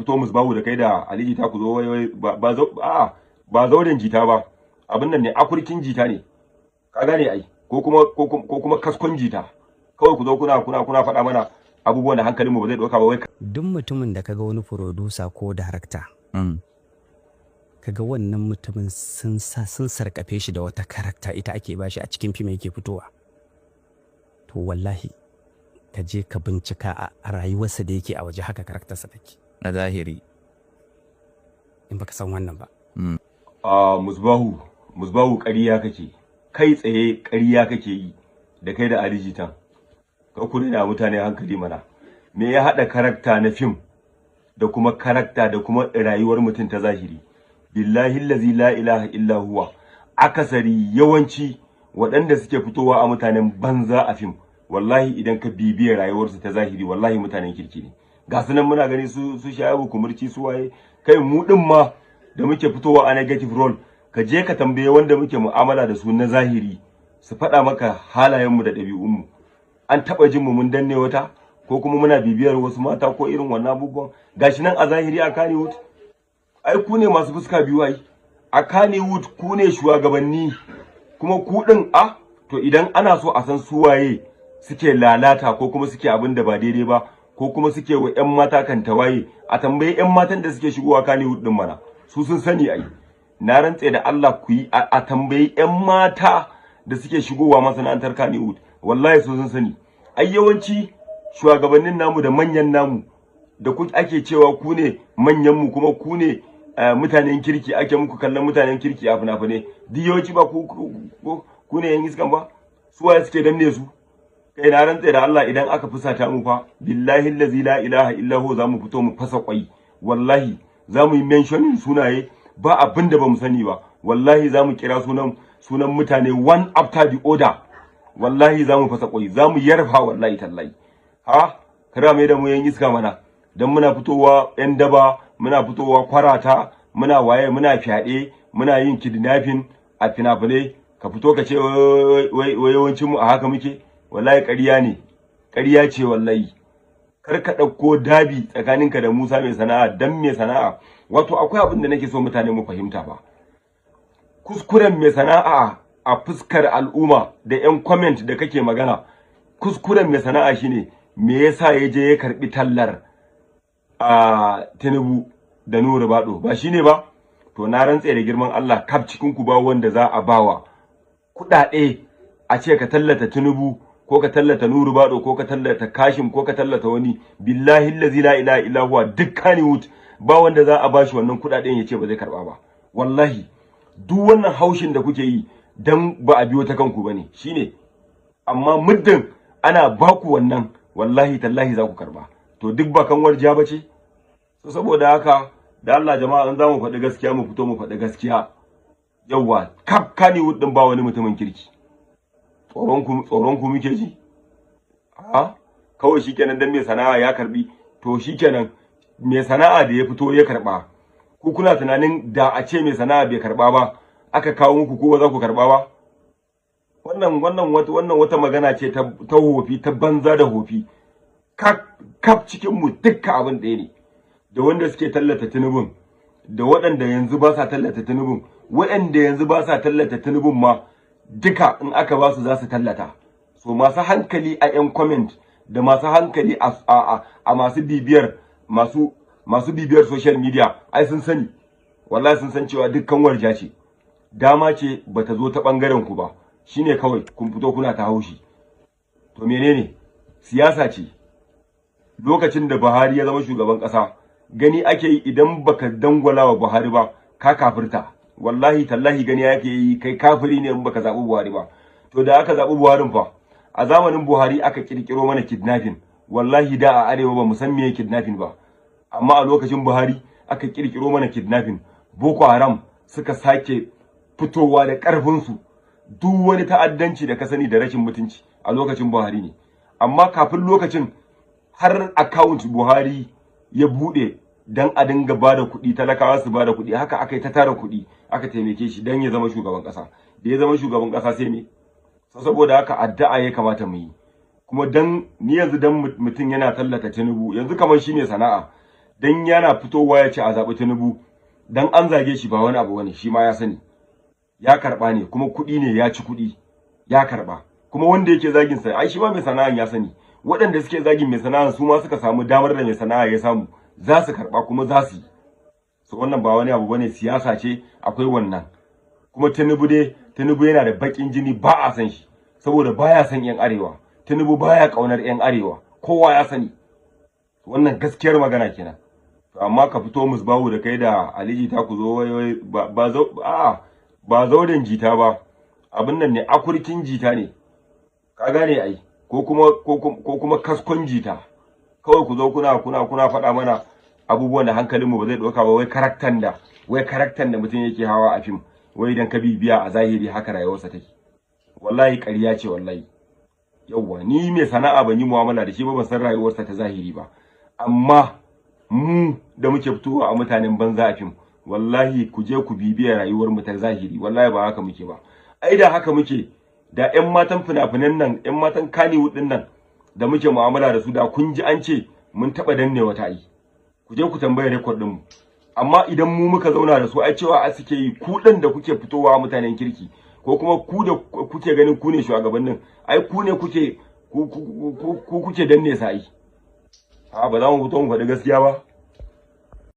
fito musbahu da kai da Ali Jita ku zo wai ba zauren jita ba, abin nan ne akurkin jita ne, ka gane ai, ko kuma kaskon jita, kawai ku zo kuna faɗa mana abubuwan da hankalinmu ba zai ɗauka ba wai. Duk mutumin da kaga wani producer ko director kaga wannan mutumin sun sarkafe shi da wata karakta ita ake bashi a cikin fim yake fitowa, to wallahi ka je ka bincika a rayuwarsa da yake a waje haka karaktarsa take na zahiri, in baka san wannan ba. musbahu ƙarya kake, kai tsaye ƙarya kake yi da kai da Ali Jita. Ka kula da mutane hankali mana, me ya haɗa karakta na fim da kuma karakta da kuma rayuwar mutum ta zahiri? Billahi allazi la ilaha illa huwa, akasari yawanci waɗanda suke fitowa a mutanen banza a fim, wallahi idan ka bibiya rayuwarsu ta zahiri wallahi mutanen kirki ne. Ga su nan muna gani su Shayabu Kumurci su waye, kai mu din ma da muke fitowa a negative role, ka je ka tambaye wanda muke mu'amala da su na zahiri su faɗa maka halayenmu da ɗabi'unmu. An taɓa jin mu mun danne wata ko kuma muna bibiyar wasu mata ko irin wannan abubuwan? Gashi nan a zahiri a Kannywood, ai ku ne masu fuska biyu ai, a Kannywood ku ne shugabanni, kuma ku din to idan ana so a san su waye suke lalata ko kuma suke abin da ba daidai ba ko kuma suke wa ƴan mata kan tawaye, a tambayi ƴan matan da suke shigowa Kannywood din mana, su sun sani ai. Na rantse da Allah ku yi a tambayi ƴan mata da suke shigowa masana'antar Kannywood, wallahi su sun sani. Ai yawanci shugabannin namu da manyan namu da ku ake cewa ku ne manyan mu kuma ku ne mutanen kirki, ake muku kallon mutanen kirki a fina-finai, duk yawanci ba ku ne yan iskan ba, su waye suke danne su? Kai na rantse da Allah idan aka fusata mu fa, billahi allazi la ilaha illa hu, za mu fito mu fasa kwai, wallahi za mu yi mentioning sunaye ba abin da ba mu sani ba, wallahi za mu kira sunan mutane one after the other, wallahi za mu fasa kwai, za mu yarfa wallahi tallahi. Kira mai da mu yan iska mana, dan muna fitowa yan daba, muna fitowa kwarata, muna waye, muna fyaɗe, muna yin kidnapping a fina-finai, ka fito ka ce wai yawancin mu a haka muke? Wallahi ƙarya ne, ƙarya ce wallahi. Kar ka ɗauko dabi tsakaninka da Musa mai sana'a, dan mai sana'a, wato akwai abin da nake so mutane mu fahimta ba. Kuskuren mai sana'a a fuskar al'umma da ƴan comment da kake magana, kuskuren mai sana'a shine me yasa ya je ya karbi tallar Tinubu da Nuru Bado, ba shine ba? To na rantse da girman Allah, kaf cikin ku ba wanda za a bawa kuɗaɗe a ce ka tallata Tinubu ko ka tallata Nuru Bado ko ka tallata Kashim ko ka tallata wani, billahi allazi la ilaha illa huwa, duk Kannywood ba wanda za a bashi wannan kuɗaɗen ya ce ba zai karba ba. Wallahi duk wannan haushin da kuke yi dan ba a biyo ta kanku bane shine, amma muddin ana baku wannan wallahi tallahi za ku karba. To duk ba kan warja bace. So saboda haka da Allah jama'a, in za mu faɗi gaskiya mu fito mu faɗi gaskiya. Yawwa, kaf Kannywood din ba wani mutumin kirki. Tsoron ku muke ji? Kawai shikenan dan mai sana'a ya karbi, to shikenan mai sana'a da ya fito ya karba, ku kuna tunanin da a ce mai sana'a bai karba ba aka kawo muku, ko ba za ku karba ba? Wannan wata magana ce ta hofi, ta banza da hofi. Kaf cikin mu dukkan abin ɗaya ne, da wanda suke tallata Tinubun da waɗanda yanzu ba sa tallata Tinubun, waɗanda yanzu ba sa tallata Tinubun ma duka in aka ba su za su tallata. So masu hankali a ƴan comment da masu hankali a masu bibiyar social media ai sun sani, wallahi sun san cewa dukkan warja ce, dama ce bata zo ta bangaren ku ba, shine kawai kun fito kuna ta haushi. To menene? Siyasa ce. Lokacin da Buhari ya zama shugaban kasa, gani ake yi idan baka dangwala wa Buhari ba ka kafirta, wallahi tallahi gani ake yi kai kafiri ne in baka zabi Buhari ba. To da aka zabi Buharin fa, a zamanin Buhari aka kirkiro mana kidnapping, wallahi da a arewa ba mu san meye kidnapping ba, amma a lokacin Buhari aka kirkiro mana kidnapping. Boko Haram suka sake fitowa da karfin su, duk wani ta'addanci da ka sani da rashin mutunci a lokacin Buhari ne. Amma kafin lokacin har account Buhari ya bude dan a dinga bada kuɗi, talakawa su bada kuɗi, haka aka yi ta tara kuɗi aka taimake shi dan ya zama shugaban ƙasa. Da ya zama shugaban ƙasa sai me? Saboda haka addu'a ya kamata mu yi. Kuma dan ni yanzu dan mutum yana tallata Tinubu, yanzu kamar shi ne sana'a, dan yana fitowa ya ce a zaɓi Tinubu dan an zage shi ba wani abu bane, shi ma ya sani ya karba ne, kuma kuɗi ne, ya ci kuɗi ya karba. Kuma wanda yake zagin sa ai shi ma mai sana'an ya sani, waɗanda suke zagin mai sana'an su ma suka samu damar da mai sana'a ya samu, za su karba kuma za su yi. So wannan ba wani abu bane, siyasa ce akwai wannan. Kuma Tinubu yana da bakin jini, ba a san shi saboda baya san yan arewa. Tinubu baya kaunar yan arewa, kowa ya sani. Wannan gaskiyar magana kenan. To amma ka fito musbahu da kai da Aliji ta ku zo wai ba zauren jita ba, abin nan ne, akurkin jita ne, ka gane ai, ko kuma kaskon jita. Kawai ku zo kuna faɗa mana abubuwan da hankalinmu ba zai ɗauka ba, wai karaktan da mutum yake hawa a fim, wai idan ka bibiya a zahiri haka rayuwarsa take. Wallahi ƙarya ce wallahi. Yauwa ni mai sana'a ban yi mu'amala da shi ba, ban san rayuwarsa ta zahiri ba, amma mu da muke fitowa a mutanen banza a fim, wallahi ku je ku bibiya rayuwar mu ta zahiri, wallahi ba haka muke ba. Ai da haka muke, da ƴan matan fina-finan nan, ƴan matan Kannywood din nan da muke mu'amala da su, da kun ji an ce mun taɓa danne wata ai. Ku je ku tambaye record din mu. Amma idan mu muka zauna da su, ai cewa a suke yi ku din da kuke fitowa mutanen kirki, ko kuma ku da kuke ganin ku ne shugabannin, ai ku ne kuke danne sa ai. A ba za mu fito mu faɗi gaskiya ba.